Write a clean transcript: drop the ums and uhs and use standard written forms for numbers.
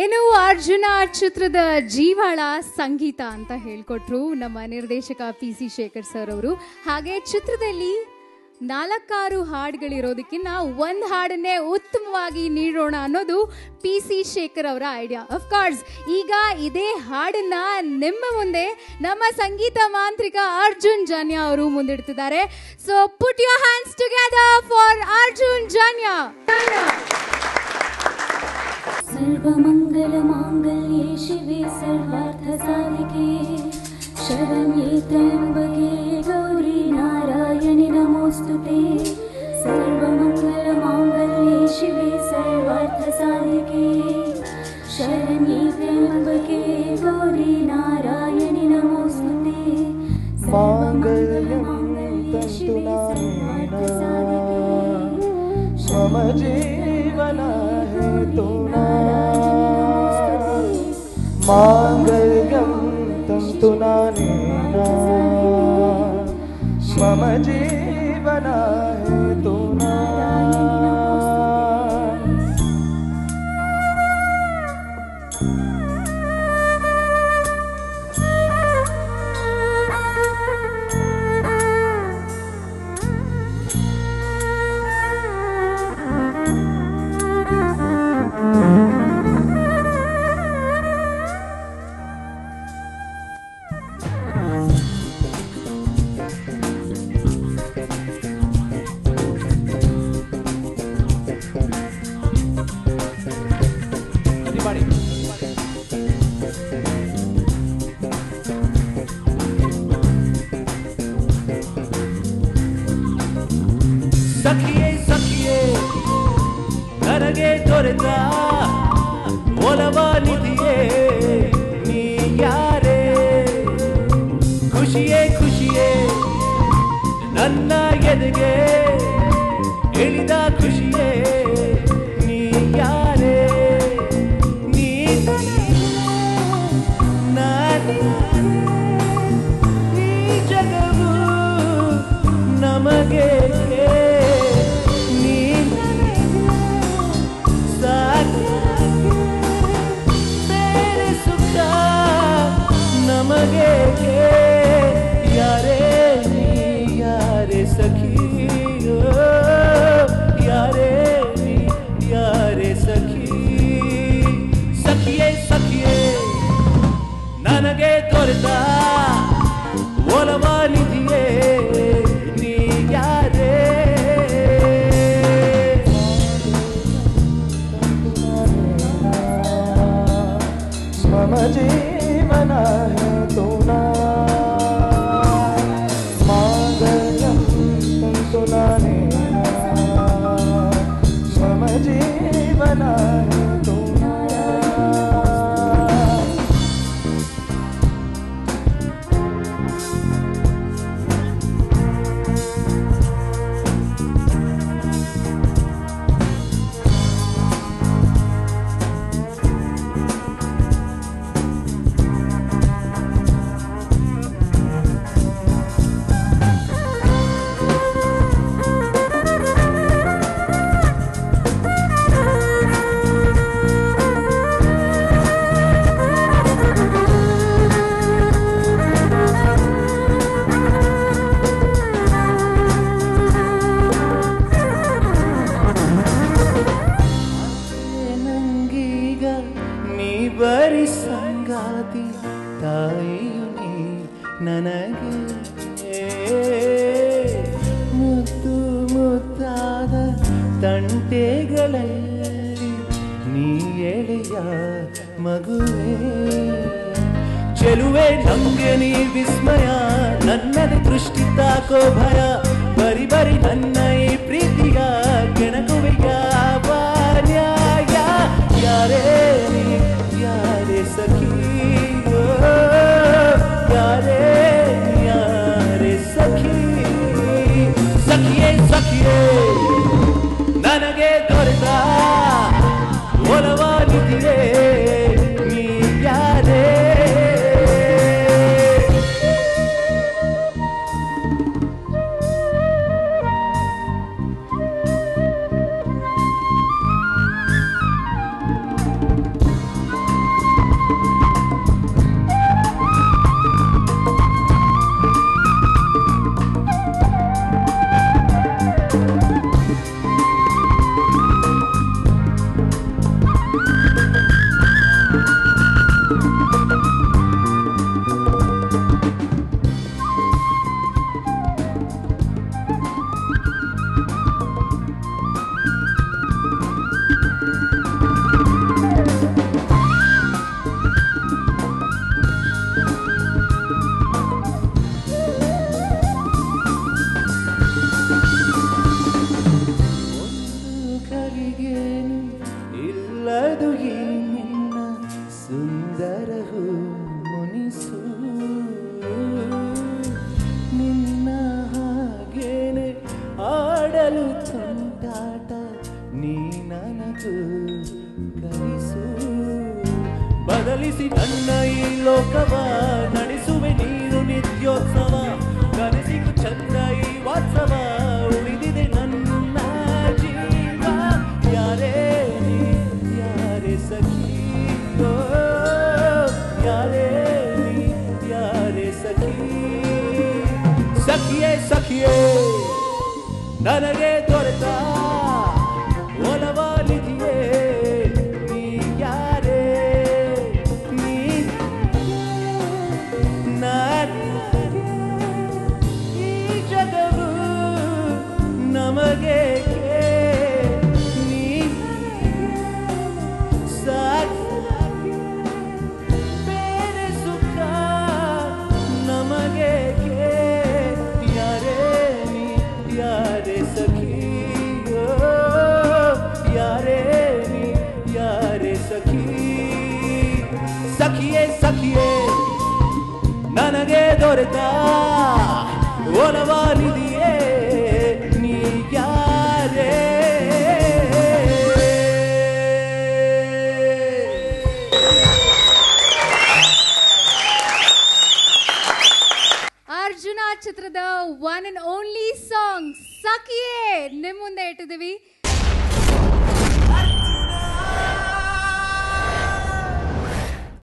ಏನು ಅರ್ಜುನ ಚಿತ್ರದ ಜೀವಾಳ ಸಂಗೀತ ಅಂತ ಹೇಳ್ಕೊಟ್ರು ನಮ್ಮ ನಿರ್ದೇಶಕ PC ಶೇಖರ್ ಸರ್ ಅವರು. ಹಾಗೆ ಚಿತ್ರದಲ್ಲಿ 4-6 ಹಾಡುಗಳಿರೋದಕ್ಕಿಂತ ಒಂದು ಹಾಡನ್ನೇ ಉತ್ತಮವಾಗಿ ನೀಡೋಣ ಅನ್ನೋದು PC ಶೇಖರ್ ಅವರ ಐಡಿಯಾ. ಅಫ್ಕೋರ್ಸ್ ಈಗ ಇದೇ ಹಾಡನ್ನ ನಿಮ್ಮ ಮುಂದೆ ನಮ್ಮ ಸಂಗೀತ ಮಾಂತ್ರಿಕ ಅರ್ಜುನ್ ಜನ್ಯ ಅವರು ಮುಂದಿಡ್ತಿದ್ದಾರೆ. So put your hands together for Arjun Janya. सर्वमंगल मांगल्ये शिवे सर्वार्थ साधिके शरण्ये त्र्यंबके गौरी नारायणि नमोस्तुते. सर्वमंगल मांगल्ये शिवे सर्वार्थ साधिके शरण्ये त्र्यंबके गौरी नारायणि नमोस्तुते. मांगल्यं तन्तुना मम जीवना हेतुना मांगल्यं तन्तुना मम जीवना हेतुना. ಸಖಿಯೇ ಸಖಿಯೇ ನನಗೆ ದೊರೆತ ಒಲವ ನಿಧಿಯೇ ನೀ ಯಾರೇ. ಖುಷಿಯೇ ಖುಷಿಯೇ ನನ್ನ ಎದೆಗೆ ಇಳಿದ ಖುಷಿಯೇ ನೀ ಯಾರೇ. ನೀ ನಾನು ಈ ಜಗವು ನಮಗೆ ನಮಗೆ ಯಾರೇ ನೀ ಯಾರೇ ಸಖಿಯೋ ಯಾರೇ ನೀ ಯಾರೇ ಸಖಿ. ಸಖಿಯೇ ಸಖಿಯೇ ನನಗೆ ದೊರೆತ ಒಲವ ನಿಧಿಯೇ ನೀ ಯಾರೇ. मम जीवना हेतुना मांगल्यं तन्तुना मम जीवना हेतुना. ಬರಿ ಸಂಗಾತಿ ತಾಯಿಯು ನೀ ನನಗೆ ಮುದ್ದು ಮುದ್ದಾದ ತಂಟೆಗಳಲ್ಲಿ ನೀ ಎಳೆಯ ಮಗುವೆ. ಚೆಲುವೆ ನಂಗೆ ನೀ ವಿಸ್ಮಯ ನನ್ನದು ದೃಷ್ಟಿ ತಾಕೋ ಭಯ ಬರಿ ಬರಿ ನನ್ನ ಈ ಪ್ರೀತಿಯ ಕೆಣಕುವೆಯ ನ್ಯಾಯ. ಯಾರೇ ನೀ ಯಾರೇ ಸಖಿಯೋ ಯಾರೇ ಯಾರೇ ಸಖಿ. ಸಖಿಯೇ ಸಖಿಯೇ ನನಗೆ ದೊರೆತ ಒಲವ ನಿಧಿಯೇ ನೀ ಯಾರೇ. ತುಂಟಾಟ ನೀ ನನಗೂ ಕಲಿಸು ಬದಲಿಸಿ ನನ್ನ ಈ ಲೋಕವ ನಡೆಸುವೆ ನೀನು ನಿತ್ಯೋತ್ಸವ ಕನಸಿಗೂ ಚಂದ ಈ ವಾತ್ಸವ ಉಳಿದಿದೆ ನನ್ನ ಜೀವ ಯಾರೇ ನೀ ಯಾರೇ ಸಖಿ ಯಾರೇ ನೀ ಯಾರೇ ಸಖಿ ಸಖಿಯೇ ಸಖಿಯೇ ನನಗೆ ದೊರೆತ ಒಲವಾಲಿದೆಯೇ ನೀ ಯಾರೇ ನೀ ಈ ಜಗವು ನಮಗೆ ನೀ ಬೇರೆ ಸುಖ ನಮಗೆ ಯಾರೇ ನೀ ಯಾರೇ ಸಖಿ ಯಾರೇ ನೀ ಯಾರೇ ಸಖಿ ಸಖಿಯೇ ಸಖಿಯೇ ನನಗೆ ದೊರೆತ ಒಲವಾಲಿದೆಯೇ ನೀ ಯಾರೇ ಅರ್ಜುನ ಚಿತ್ರದ ಒನ್ ಅಂಡ್ ಓನ್ಲಿ ಸಾಂಗ್ ಸಖಿಯೇ ನಿಮ್ಮ ಮುಂದೆ ಇಟ್ಟಿದ್ದೀವಿ.